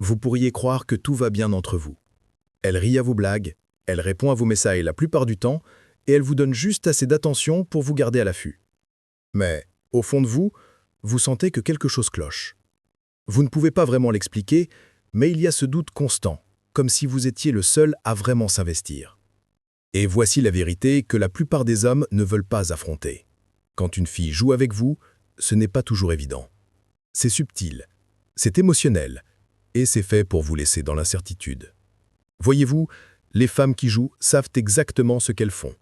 Vous pourriez croire que tout va bien entre vous. Elle rit à vos blagues, elle répond à vos messages la plupart du temps, et elle vous donne juste assez d'attention pour vous garder à l'affût. Mais, au fond de vous, vous sentez que quelque chose cloche. Vous ne pouvez pas vraiment l'expliquer, mais il y a ce doute constant, comme si vous étiez le seul à vraiment s'investir. Et voici la vérité que la plupart des hommes ne veulent pas affronter. Quand une fille joue avec vous, ce n'est pas toujours évident. C'est subtil, c'est émotionnel, et c'est fait pour vous laisser dans l'incertitude. Voyez-vous, les femmes qui jouent savent exactement ce qu'elles font.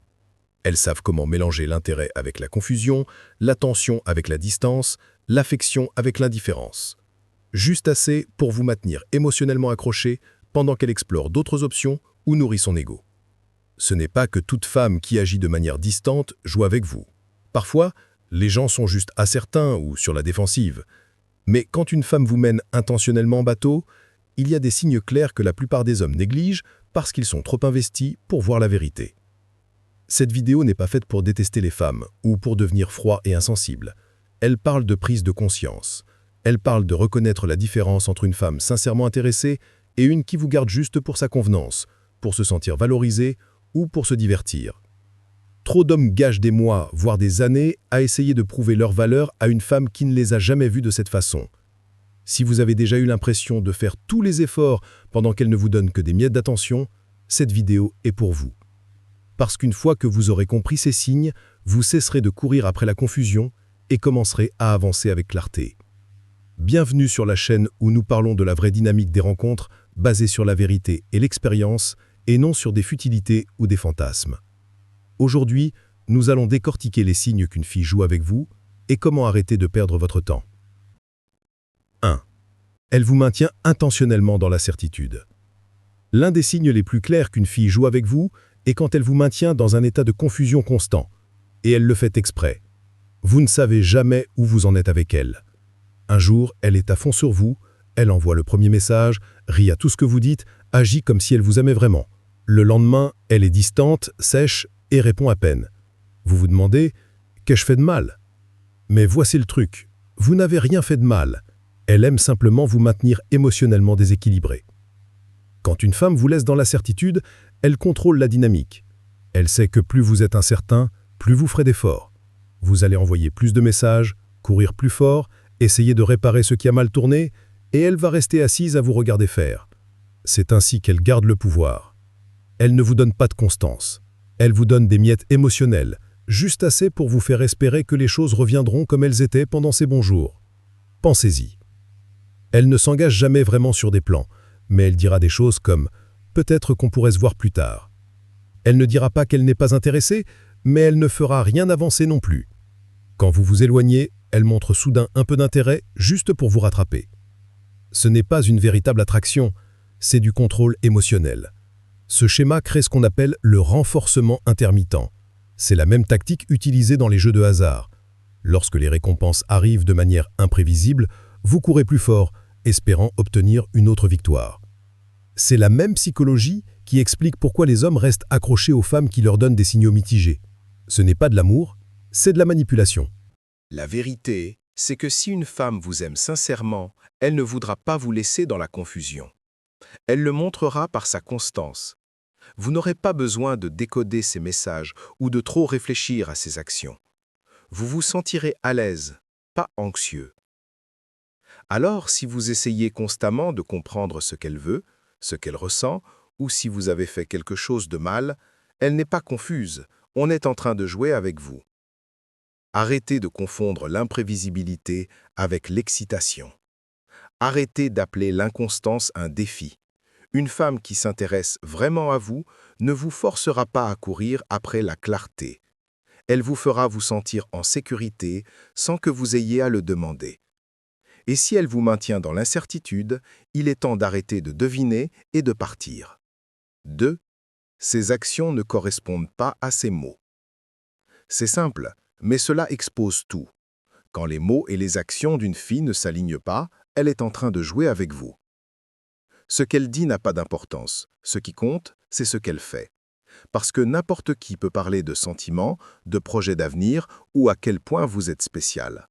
Elles savent comment mélanger l'intérêt avec la confusion, l'attention avec la distance, l'affection avec l'indifférence. Juste assez pour vous maintenir émotionnellement accroché pendant qu'elle explore d'autres options ou nourrit son ego. Ce n'est pas que toute femme qui agit de manière distante joue avec vous. Parfois, les gens sont juste incertains ou sur la défensive. Mais quand une femme vous mène intentionnellement en bateau, il y a des signes clairs que la plupart des hommes négligent parce qu'ils sont trop investis pour voir la vérité. Cette vidéo n'est pas faite pour détester les femmes ou pour devenir froid et insensible. Elle parle de prise de conscience. Elle parle de reconnaître la différence entre une femme sincèrement intéressée et une qui vous garde juste pour sa convenance, pour se sentir valorisé ou pour se divertir. Trop d'hommes gâchent des mois, voire des années, à essayer de prouver leur valeur à une femme qui ne les a jamais vus de cette façon. Si vous avez déjà eu l'impression de faire tous les efforts pendant qu'elle ne vous donne que des miettes d'attention, cette vidéo est pour vous. Parce qu'une fois que vous aurez compris ces signes, vous cesserez de courir après la confusion et commencerez à avancer avec clarté. Bienvenue sur la chaîne où nous parlons de la vraie dynamique des rencontres basée sur la vérité et l'expérience et non sur des futilités ou des fantasmes. Aujourd'hui, nous allons décortiquer les signes qu'une fille joue avec vous et comment arrêter de perdre votre temps. 1. Elle vous maintient intentionnellement dans la certitude. L'un des signes les plus clairs qu'une fille joue avec vous est quand elle vous maintient dans un état de confusion constant, et elle le fait exprès. Vous ne savez jamais où vous en êtes avec elle. Un jour, elle est à fond sur vous, elle envoie le premier message, rit à tout ce que vous dites, agit comme si elle vous aimait vraiment. Le lendemain, elle est distante, sèche et répond à peine. Vous vous demandez « Qu'ai-je fait de mal ?» Mais voici le truc, vous n'avez rien fait de mal. Elle aime simplement vous maintenir émotionnellement déséquilibré. Quand une femme vous laisse dans l'incertitude, elle contrôle la dynamique. Elle sait que plus vous êtes incertain, plus vous ferez d'efforts. Vous allez envoyer plus de messages, courir plus fort, essayer de réparer ce qui a mal tourné, et elle va rester assise à vous regarder faire. C'est ainsi qu'elle garde le pouvoir. Elle ne vous donne pas de constance. Elle vous donne des miettes émotionnelles, juste assez pour vous faire espérer que les choses reviendront comme elles étaient pendant ces bons jours. Pensez-y. Elle ne s'engage jamais vraiment sur des plans, mais elle dira des choses comme « peut-être qu'on pourrait se voir plus tard ». Elle ne dira pas qu'elle n'est pas intéressée, mais elle ne fera rien avancer non plus. Quand vous vous éloignez, elle montre soudain un peu d'intérêt juste pour vous rattraper. Ce n'est pas une véritable attraction, c'est du contrôle émotionnel. Ce schéma crée ce qu'on appelle le renforcement intermittent. C'est la même tactique utilisée dans les jeux de hasard. Lorsque les récompenses arrivent de manière imprévisible, vous courez plus fort, espérant obtenir une autre victoire. C'est la même psychologie qui explique pourquoi les hommes restent accrochés aux femmes qui leur donnent des signaux mitigés. Ce n'est pas de l'amour, c'est de la manipulation. La vérité, c'est que si une femme vous aime sincèrement, elle ne voudra pas vous laisser dans la confusion. Elle le montrera par sa constance. Vous n'aurez pas besoin de décoder ses messages ou de trop réfléchir à ses actions. Vous vous sentirez à l'aise, pas anxieux. Alors, si vous essayez constamment de comprendre ce qu'elle veut, ce qu'elle ressent, ou si vous avez fait quelque chose de mal, elle n'est pas confuse, on est en train de jouer avec vous. Arrêtez de confondre l'imprévisibilité avec l'excitation. Arrêtez d'appeler l'inconstance un défi. Une femme qui s'intéresse vraiment à vous ne vous forcera pas à courir après la clarté. Elle vous fera vous sentir en sécurité sans que vous ayez à le demander. Et si elle vous maintient dans l'incertitude, il est temps d'arrêter de deviner et de partir. 2. Ses actions ne correspondent pas à ses mots. C'est simple, mais cela expose tout. Quand les mots et les actions d'une fille ne s'alignent pas, elle est en train de jouer avec vous. Ce qu'elle dit n'a pas d'importance. Ce qui compte, c'est ce qu'elle fait. Parce que n'importe qui peut parler de sentiments, de projets d'avenir ou à quel point vous êtes spécial.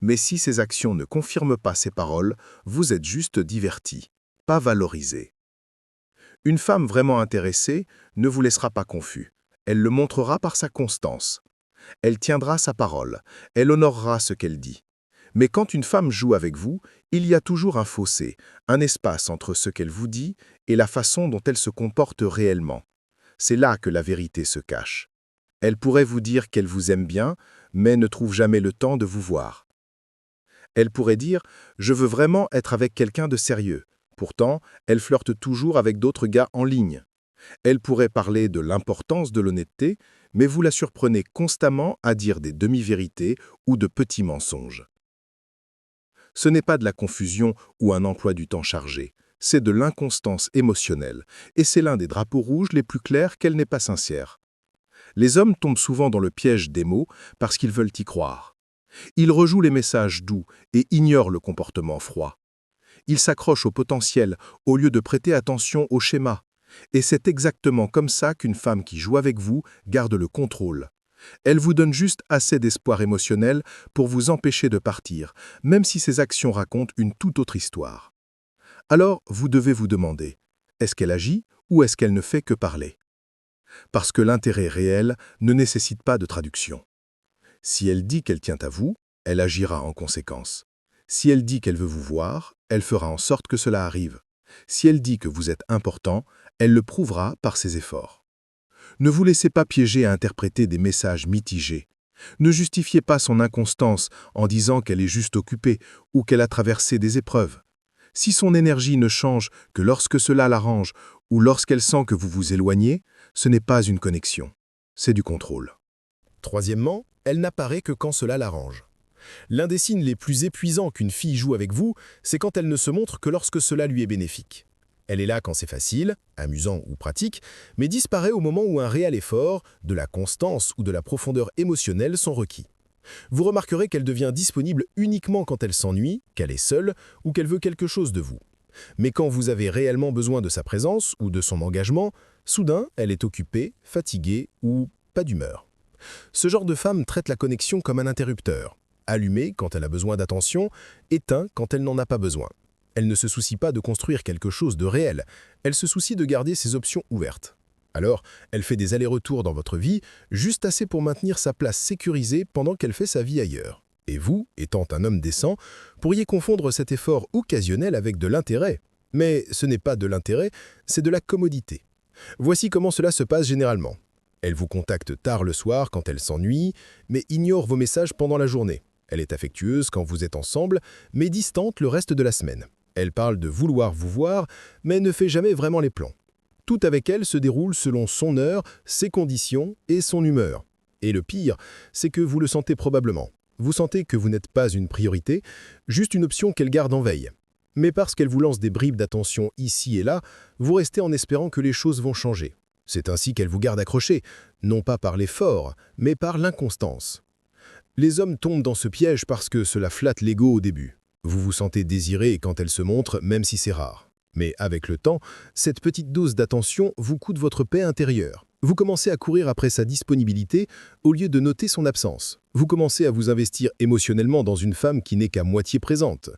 Mais si ces actions ne confirment pas ces paroles, vous êtes juste diverti. pas valorisé. Une femme vraiment intéressée ne vous laissera pas confus. Elle le montrera par sa constance. Elle tiendra sa parole. Elle honorera ce qu'elle dit. Mais quand une femme joue avec vous, il y a toujours un fossé, un espace entre ce qu'elle vous dit et la façon dont elle se comporte réellement. C'est là que la vérité se cache. Elle pourrait vous dire qu'elle vous aime bien, mais ne trouve jamais le temps de vous voir. Elle pourrait dire « Je veux vraiment être avec quelqu'un de sérieux ». Pourtant, elle flirte toujours avec d'autres gars en ligne. Elle pourrait parler de l'importance de l'honnêteté, mais vous la surprenez constamment à dire des demi-vérités ou de petits mensonges. Ce n'est pas de la confusion ou un emploi du temps chargé, c'est de l'inconstance émotionnelle, et c'est l'un des drapeaux rouges les plus clairs qu'elle n'est pas sincère. Les hommes tombent souvent dans le piège des mots parce qu'ils veulent y croire. Ils rejouent les messages doux et ignorent le comportement froid. Ils s'accrochent au potentiel au lieu de prêter attention au schéma. Et c'est exactement comme ça qu'une femme qui joue avec vous garde le contrôle. Elle vous donne juste assez d'espoir émotionnel pour vous empêcher de partir, même si ses actions racontent une toute autre histoire. Alors, vous devez vous demander, est-ce qu'elle agit ou est-ce qu'elle ne fait que parler? Parce que l'intérêt réel ne nécessite pas de traduction. Si elle dit qu'elle tient à vous, elle agira en conséquence. Si elle dit qu'elle veut vous voir, elle fera en sorte que cela arrive. Si elle dit que vous êtes important, elle le prouvera par ses efforts. Ne vous laissez pas piéger à interpréter des messages mitigés. Ne justifiez pas son inconstance en disant qu'elle est juste occupée ou qu'elle a traversé des épreuves. Si son énergie ne change que lorsque cela l'arrange ou lorsqu'elle sent que vous vous éloignez, ce n'est pas une connexion, c'est du contrôle. Troisièmement, elle n'apparaît que quand cela l'arrange. L'un des signes les plus épuisants qu'une fille joue avec vous, c'est quand elle ne se montre que lorsque cela lui est bénéfique. Elle est là quand c'est facile, amusant ou pratique, mais disparaît au moment où un réel effort, de la constance ou de la profondeur émotionnelle sont requis. Vous remarquerez qu'elle devient disponible uniquement quand elle s'ennuie, qu'elle est seule ou qu'elle veut quelque chose de vous. Mais quand vous avez réellement besoin de sa présence ou de son engagement, soudain, elle est occupée, fatiguée ou pas d'humeur. Ce genre de femme traite la connexion comme un interrupteur. Allumée quand elle a besoin d'attention, éteint quand elle n'en a pas besoin. Elle ne se soucie pas de construire quelque chose de réel, elle se soucie de garder ses options ouvertes. Alors, elle fait des allers-retours dans votre vie, juste assez pour maintenir sa place sécurisée pendant qu'elle fait sa vie ailleurs. Et vous, étant un homme décent, pourriez confondre cet effort occasionnel avec de l'intérêt. Mais ce n'est pas de l'intérêt, c'est de la commodité. Voici comment cela se passe généralement. Elle vous contacte tard le soir quand elle s'ennuie, mais ignore vos messages pendant la journée. Elle est affectueuse quand vous êtes ensemble, mais distante le reste de la semaine. Elle parle de vouloir vous voir, mais ne fait jamais vraiment les plans. Tout avec elle se déroule selon son heure, ses conditions et son humeur. Et le pire, c'est que vous le sentez probablement. Vous sentez que vous n'êtes pas une priorité, juste une option qu'elle garde en veille. Mais parce qu'elle vous lance des bribes d'attention ici et là, vous restez en espérant que les choses vont changer. C'est ainsi qu'elle vous garde accroché, non pas par l'effort, mais par l'inconstance. Les hommes tombent dans ce piège parce que cela flatte l'ego au début. Vous vous sentez désiré quand elle se montre, même si c'est rare. Mais avec le temps, cette petite dose d'attention vous coûte votre paix intérieure. Vous commencez à courir après sa disponibilité au lieu de noter son absence. Vous commencez à vous investir émotionnellement dans une femme qui n'est qu'à moitié présente.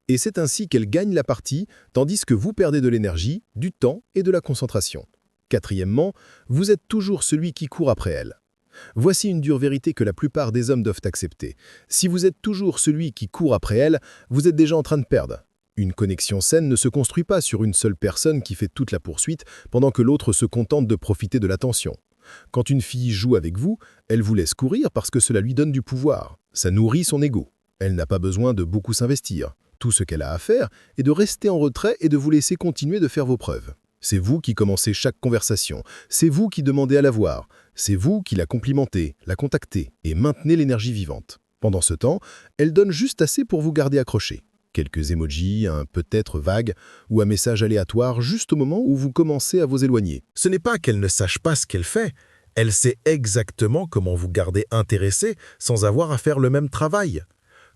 Et c'est ainsi qu'elle gagne la partie, tandis que vous perdez de l'énergie, du temps et de la concentration. Quatrièmement, vous êtes toujours celui qui court après elle. Voici une dure vérité que la plupart des hommes doivent accepter. Si vous êtes toujours celui qui court après elle, vous êtes déjà en train de perdre. Une connexion saine ne se construit pas sur une seule personne qui fait toute la poursuite pendant que l'autre se contente de profiter de l'attention. Quand une fille joue avec vous, elle vous laisse courir parce que cela lui donne du pouvoir. Ça nourrit son ego. Elle n'a pas besoin de beaucoup s'investir. Tout ce qu'elle a à faire est de rester en retrait et de vous laisser continuer de faire vos preuves. C'est vous qui commencez chaque conversation, c'est vous qui demandez à la voir, c'est vous qui la complimentez, la contactez et maintenez l'énergie vivante. Pendant ce temps, elle donne juste assez pour vous garder accroché. Quelques emojis, un peut-être vague ou un message aléatoire juste au moment où vous commencez à vous éloigner. Ce n'est pas qu'elle ne sache pas ce qu'elle fait, elle sait exactement comment vous garder intéressé sans avoir à faire le même travail.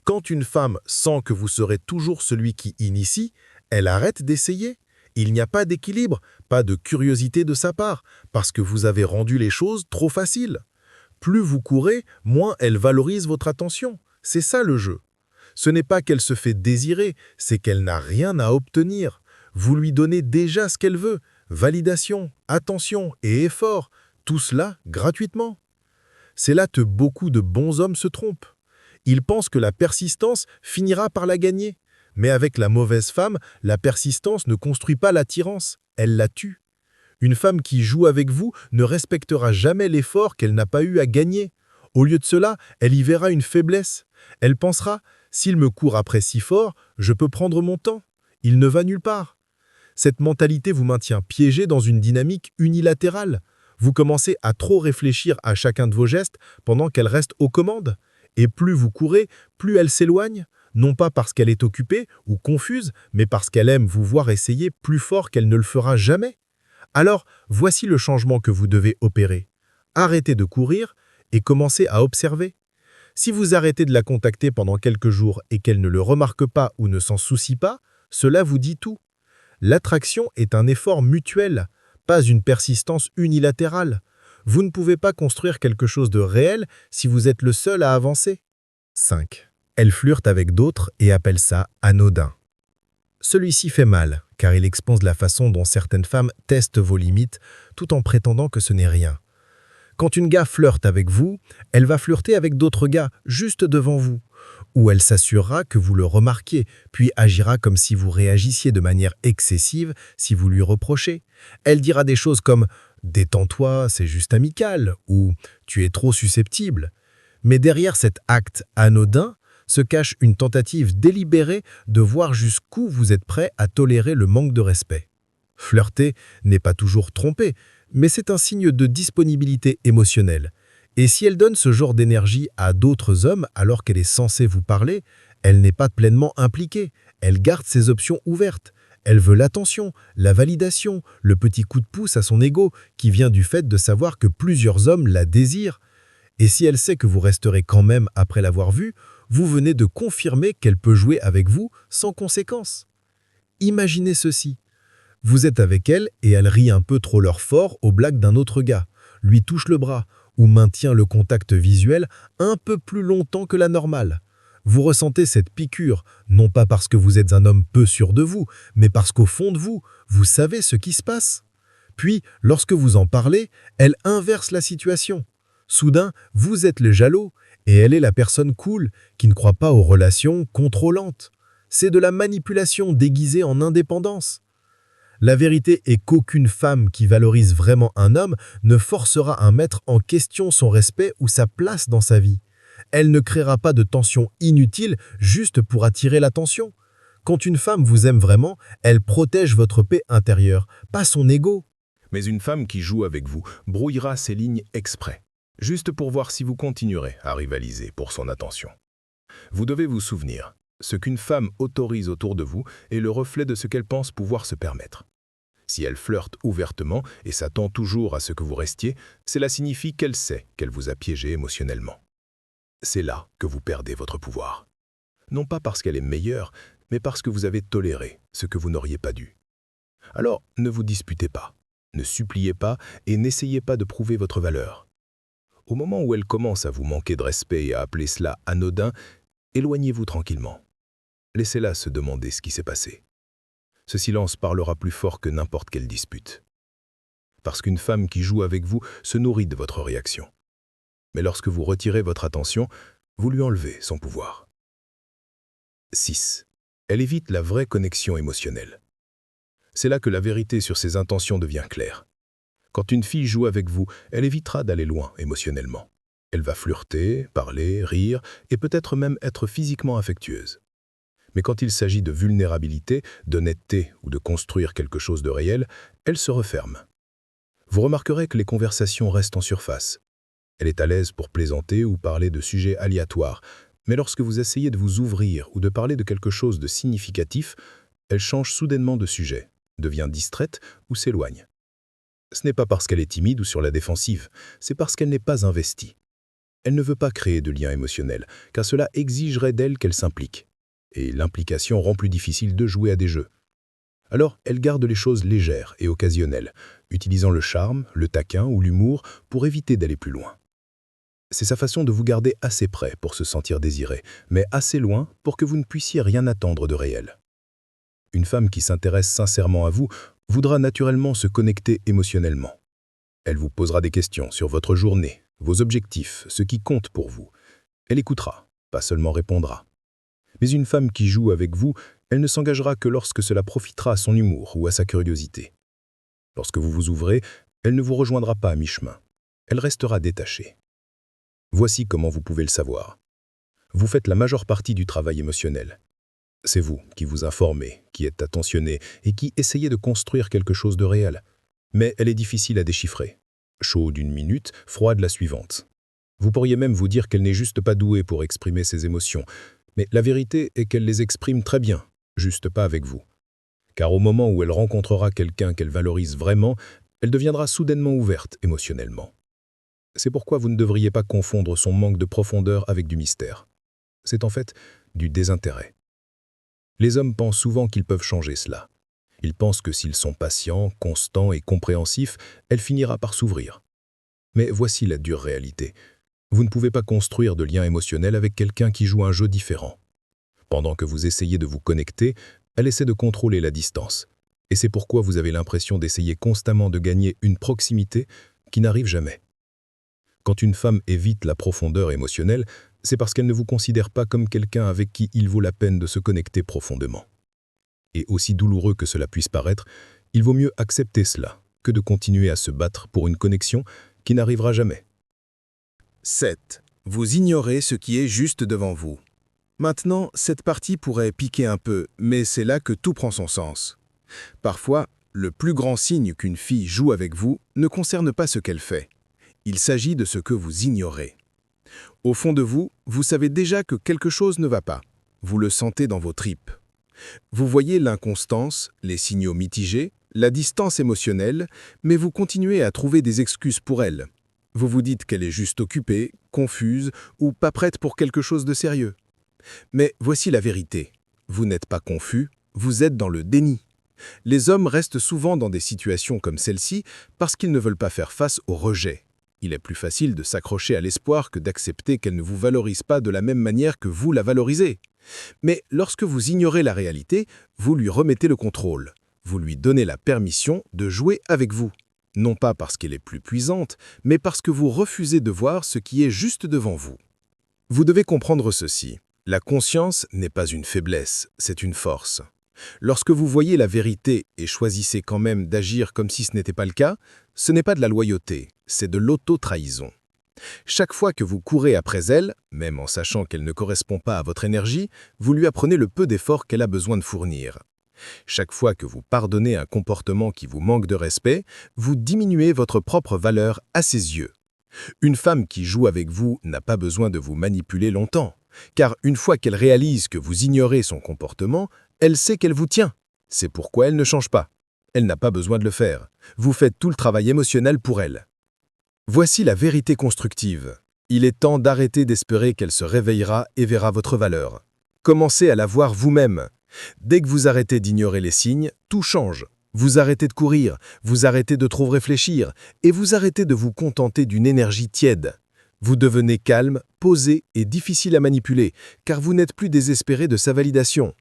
Quand une femme sent que vous serez toujours celui qui initie, elle arrête d'essayer. Il n'y a pas d'équilibre, pas de curiosité de sa part, parce que vous avez rendu les choses trop faciles. Plus vous courez, moins elle valorise votre attention. C'est ça le jeu. Ce n'est pas qu'elle se fait désirer, c'est qu'elle n'a rien à obtenir. Vous lui donnez déjà ce qu'elle veut, validation, attention et effort, tout cela gratuitement. C'est là que beaucoup de bons hommes se trompent. Ils pensent que la persistance finira par la gagner. Mais avec la mauvaise femme, la persistance ne construit pas l'attirance, elle la tue. Une femme qui joue avec vous ne respectera jamais l'effort qu'elle n'a pas eu à gagner. Au lieu de cela, elle y verra une faiblesse. Elle pensera « s'il me court après si fort, je peux prendre mon temps. Il ne va nulle part ». Cette mentalité vous maintient piégé dans une dynamique unilatérale. Vous commencez à trop réfléchir à chacun de vos gestes pendant qu'elle reste aux commandes. Et plus vous courez, plus elle s'éloigne, non pas parce qu'elle est occupée ou confuse, mais parce qu'elle aime vous voir essayer plus fort qu'elle ne le fera jamais. Alors, voici le changement que vous devez opérer. Arrêtez de courir et commencez à observer. Si vous arrêtez de la contacter pendant quelques jours et qu'elle ne le remarque pas ou ne s'en soucie pas, cela vous dit tout. L'attraction est un effort mutuel, pas une persistance unilatérale. Vous ne pouvez pas construire quelque chose de réel si vous êtes le seul à avancer. 5. Elle flirte avec d'autres et appelle ça anodin. Celui-ci fait mal, car il expose la façon dont certaines femmes testent vos limites tout en prétendant que ce n'est rien. Quand une gars flirte avec vous, elle va flirter avec d'autres gars juste devant vous, ou elle s'assurera que vous le remarquiez, puis agira comme si vous réagissiez de manière excessive si vous lui reprochez. Elle dira des choses comme « détends-toi, c'est juste amical » ou « tu es trop susceptible ». Mais derrière cet acte anodin se cache une tentative délibérée de voir jusqu'où vous êtes prêt à tolérer le manque de respect. Flirter n'est pas toujours tromper, mais c'est un signe de disponibilité émotionnelle. Et si elle donne ce genre d'énergie à d'autres hommes alors qu'elle est censée vous parler, elle n'est pas pleinement impliquée, elle garde ses options ouvertes. Elle veut l'attention, la validation, le petit coup de pouce à son ego qui vient du fait de savoir que plusieurs hommes la désirent. Et si elle sait que vous resterez quand même après l'avoir vue, vous venez de confirmer qu'elle peut jouer avec vous sans conséquence. Imaginez ceci. Vous êtes avec elle et elle rit un peu trop leur fort aux blagues d'un autre gars, lui touche le bras ou maintient le contact visuel un peu plus longtemps que la normale. Vous ressentez cette piqûre, non pas parce que vous êtes un homme peu sûr de vous, mais parce qu'au fond de vous, vous savez ce qui se passe. Puis, lorsque vous en parlez, elle inverse la situation. Soudain, vous êtes le jaloux et elle est la personne cool qui ne croit pas aux relations contrôlantes. C'est de la manipulation déguisée en indépendance. La vérité est qu'aucune femme qui valorise vraiment un homme ne forcera un maître en question son respect ou sa place dans sa vie. Elle ne créera pas de tension inutile juste pour attirer l'attention. Quand une femme vous aime vraiment, elle protège votre paix intérieure, pas son ego. Mais une femme qui joue avec vous brouillera ses lignes exprès, juste pour voir si vous continuerez à rivaliser pour son attention. Vous devez vous souvenir, ce qu'une femme autorise autour de vous est le reflet de ce qu'elle pense pouvoir se permettre. Si elle flirte ouvertement et s'attend toujours à ce que vous restiez, cela signifie qu'elle sait qu'elle vous a piégé émotionnellement. C'est là que vous perdez votre pouvoir. Non pas parce qu'elle est meilleure, mais parce que vous avez toléré ce que vous n'auriez pas dû. Alors, ne vous disputez pas, ne suppliez pas et n'essayez pas de prouver votre valeur. Au moment où elle commence à vous manquer de respect et à appeler cela anodin, éloignez-vous tranquillement. Laissez-la se demander ce qui s'est passé. Ce silence parlera plus fort que n'importe quelle dispute. Parce qu'une femme qui joue avec vous se nourrit de votre réaction. Mais lorsque vous retirez votre attention, vous lui enlevez son pouvoir. 6. Elle évite la vraie connexion émotionnelle. C'est là que la vérité sur ses intentions devient claire. Quand une fille joue avec vous, elle évitera d'aller loin émotionnellement. Elle va flirter, parler, rire et peut-être même être physiquement affectueuse. Mais quand il s'agit de vulnérabilité, d'honnêteté ou de construire quelque chose de réel, elle se referme. Vous remarquerez que les conversations restent en surface. Elle est à l'aise pour plaisanter ou parler de sujets aléatoires, mais lorsque vous essayez de vous ouvrir ou de parler de quelque chose de significatif, elle change soudainement de sujet, devient distraite ou s'éloigne. Ce n'est pas parce qu'elle est timide ou sur la défensive, c'est parce qu'elle n'est pas investie. Elle ne veut pas créer de lien émotionnel, car cela exigerait d'elle qu'elle s'implique. Et l'implication rend plus difficile de jouer à des jeux. Alors, elle garde les choses légères et occasionnelles, utilisant le charme, le taquin ou l'humour pour éviter d'aller plus loin. C'est sa façon de vous garder assez près pour se sentir désiré, mais assez loin pour que vous ne puissiez rien attendre de réel. Une femme qui s'intéresse sincèrement à vous voudra naturellement se connecter émotionnellement. Elle vous posera des questions sur votre journée, vos objectifs, ce qui compte pour vous. Elle écoutera, pas seulement répondra. Mais une femme qui joue avec vous, elle ne s'engagera que lorsque cela profitera à son humour ou à sa curiosité. Lorsque vous vous ouvrez, elle ne vous rejoindra pas à mi-chemin. Elle restera détachée. Voici comment vous pouvez le savoir. Vous faites la majeure partie du travail émotionnel. C'est vous qui vous informez, qui êtes attentionné et qui essayez de construire quelque chose de réel. Mais elle est difficile à déchiffrer. Chaude une minute, froide la suivante. Vous pourriez même vous dire qu'elle n'est juste pas douée pour exprimer ses émotions. Mais la vérité est qu'elle les exprime très bien, juste pas avec vous. Car au moment où elle rencontrera quelqu'un qu'elle valorise vraiment, elle deviendra soudainement ouverte émotionnellement. C'est pourquoi vous ne devriez pas confondre son manque de profondeur avec du mystère. C'est en fait du désintérêt. Les hommes pensent souvent qu'ils peuvent changer cela. Ils pensent que s'ils sont patients, constants et compréhensifs, elle finira par s'ouvrir. Mais voici la dure réalité. Vous ne pouvez pas construire de lien émotionnel avec quelqu'un qui joue un jeu différent. Pendant que vous essayez de vous connecter, elle essaie de contrôler la distance. Et c'est pourquoi vous avez l'impression d'essayer constamment de gagner une proximité qui n'arrive jamais. Quand une femme évite la profondeur émotionnelle, c'est parce qu'elle ne vous considère pas comme quelqu'un avec qui il vaut la peine de se connecter profondément. Et aussi douloureux que cela puisse paraître, il vaut mieux accepter cela que de continuer à se battre pour une connexion qui n'arrivera jamais. 7. Vous ignorez ce qui est juste devant vous. Maintenant, cette partie pourrait piquer un peu, mais c'est là que tout prend son sens. Parfois, le plus grand signe qu'une fille joue avec vous ne concerne pas ce qu'elle fait. Il s'agit de ce que vous ignorez. Au fond de vous, vous savez déjà que quelque chose ne va pas. Vous le sentez dans vos tripes. Vous voyez l'inconstance, les signaux mitigés, la distance émotionnelle, mais vous continuez à trouver des excuses pour elle. Vous vous dites qu'elle est juste occupée, confuse ou pas prête pour quelque chose de sérieux. Mais voici la vérité. Vous n'êtes pas confus, vous êtes dans le déni. Les hommes restent souvent dans des situations comme celle-ci parce qu'ils ne veulent pas faire face au rejet. Il est plus facile de s'accrocher à l'espoir que d'accepter qu'elle ne vous valorise pas de la même manière que vous la valorisez. Mais lorsque vous ignorez la réalité, vous lui remettez le contrôle. Vous lui donnez la permission de jouer avec vous. Non pas parce qu'elle est plus puissante, mais parce que vous refusez de voir ce qui est juste devant vous. Vous devez comprendre ceci. La conscience n'est pas une faiblesse, c'est une force. Lorsque vous voyez la vérité et choisissez quand même d'agir comme si ce n'était pas le cas, ce n'est pas de la loyauté, c'est de l'auto-trahison. Chaque fois que vous courez après elle, même en sachant qu'elle ne correspond pas à votre énergie, vous lui apprenez le peu d'efforts qu'elle a besoin de fournir. Chaque fois que vous pardonnez un comportement qui vous manque de respect, vous diminuez votre propre valeur à ses yeux. Une femme qui joue avec vous n'a pas besoin de vous manipuler longtemps, car une fois qu'elle réalise que vous ignorez son comportement, elle sait qu'elle vous tient. C'est pourquoi elle ne change pas. Elle n'a pas besoin de le faire. Vous faites tout le travail émotionnel pour elle. Voici la vérité constructive. Il est temps d'arrêter d'espérer qu'elle se réveillera et verra votre valeur. Commencez à la voir vous-même. Dès que vous arrêtez d'ignorer les signes, tout change. Vous arrêtez de courir, vous arrêtez de trop réfléchir, et vous arrêtez de vous contenter d'une énergie tiède. Vous devenez calme, posé et difficile à manipuler, car vous n'êtes plus désespéré de sa validation.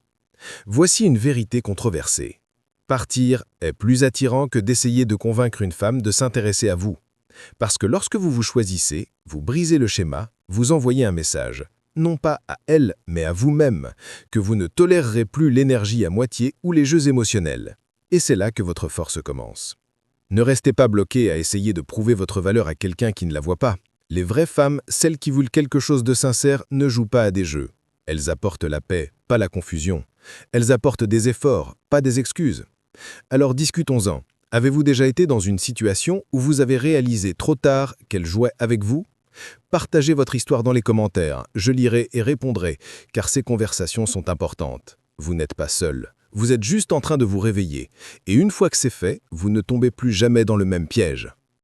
Voici une vérité controversée. Partir est plus attirant que d'essayer de convaincre une femme de s'intéresser à vous. Parce que lorsque vous vous choisissez, vous brisez le schéma, vous envoyez un message, non pas à elle, mais à vous-même, que vous ne tolérerez plus l'énergie à moitié ou les jeux émotionnels. Et c'est là que votre force commence. Ne restez pas bloqué à essayer de prouver votre valeur à quelqu'un qui ne la voit pas. Les vraies femmes, celles qui veulent quelque chose de sincère, ne jouent pas à des jeux. Elles apportent la paix, pas la confusion. Elles apportent des efforts, pas des excuses. Alors discutons-en. Avez-vous déjà été dans une situation où vous avez réalisé trop tard qu'elle jouait avec vous ? Partagez votre histoire dans les commentaires, je lirai et répondrai, car ces conversations sont importantes. Vous n'êtes pas seul, vous êtes juste en train de vous réveiller. Et une fois que c'est fait, vous ne tombez plus jamais dans le même piège.